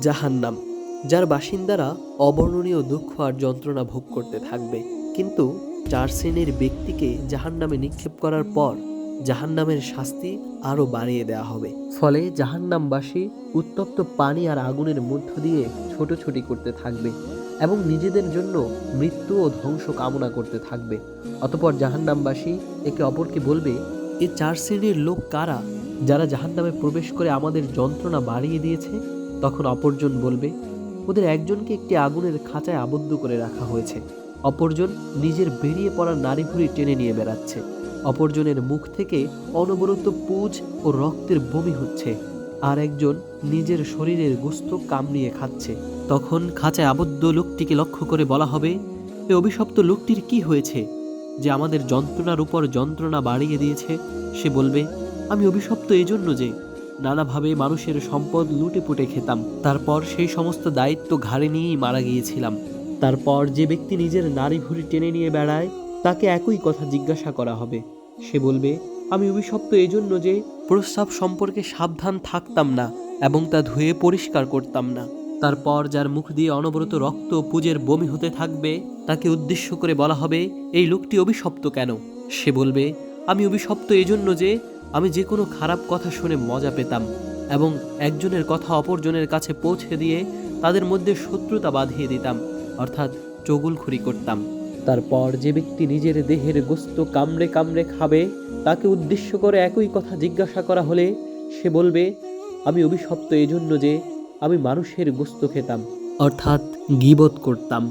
জাহান্নাম, যার বাসিন্দারা অবর্ণনীয় দুঃখ আর যন্ত্রণা ভোগ করতে থাকবে। কিন্তু ৪ শ্রেণীর ব্যক্তিকে জাহান্নামে নিক্ষেপ করার পর জাহান্নামের শাস্তি আরও বাড়িয়ে দেওয়া হবে। ফলে জাহান্নামবাসী উত্তপ্ত পানি আর আগুনের মধ্য দিয়ে ছোটাছুটি করতে থাকবে এবং নিজেদের জন্য মৃত্যু ও ধ্বংস কামনা করতে থাকবে। অতঃপর জাহান্নামবাসী একে অপরকে বলবে, এ ৪ শ্রেণীর লোক কারা, যারা জাহান্নামে প্রবেশ করে আমাদের যন্ত্রণা বাড়িয়ে দিয়েছে? তখন অপরজন বলবে, ওদের একজনকে একটি আগুনের খাঁচায় আবদ্ধ করে রাখা হয়েছে, অপরজন নিজের বেরিয়ে পড়া নাড়িভুড়ি টেনে নিয়ে বেড়াচ্ছে, অপরজনের মুখ থেকে অনবরত পুজ ও রক্তের বমি হচ্ছে, আর একজন নিজের শরীরের গোস্ত কামড়িয়ে খাচ্ছে। তখন খাঁচায় আবদ্ধ লোকটিকে লক্ষ্য করে বলা হবে, এ অভিশপ্ত লোকটির কি হয়েছে যে আমাদের যন্ত্রণার উপর যন্ত্রণা বাড়িয়ে দিয়েছে? সে বলবে, আমি অভিশপ্ত এজন্য যে নানাভাবে মানুষের সম্পদ লুটে পুটে খেতাম, তারপর সেই সমস্ত দায়িত্ব ঘাড়ে নিয়েই মারা গিয়েছিলাম। তারপর যে ব্যক্তি নিজের নাড়ি ভুঁড়ি টেনে নিয়ে বেড়ায় তাকে একই কথা জিজ্ঞাসা করা হবে। সে বলবে, আমি অভিশপ্ত এজন্য যে প্রস্রাব সম্পর্কে সাবধান থাকতাম না এবং তা ধুয়ে পরিষ্কার করতাম না। তারপর যার মুখ দিয়ে অনবরত রক্ত ও পুজের বমি হতে থাকবে তাকে উদ্দেশ্য করে বলা হবে, এই লোকটি অভিশপ্ত কেন? সে বলবে, আমি অভিশপ্ত এজন্য যে আমি যে কোনো খারাপ কথা শুনে মজা পেতাম এবং একজনের কথা অপরজনের কাছে পৌঁছে দিয়ে তাদের মধ্যে শত্রুতা বাঁধিয়ে দিতাম, অর্থাৎ চগুলখুরি করতাম। তারপর যে ব্যক্তি নিজের দেহের গোস্ত কামড়ে কামড়ে খাবে তাকে উদ্দেশ্য করে একই কথা জিজ্ঞাসা করা হলে সে বলবে, আমি অভিশপ্ত এজন্য যে আমি মানুষের গোস্ত খেতাম, অর্থাৎ গীবত করতাম।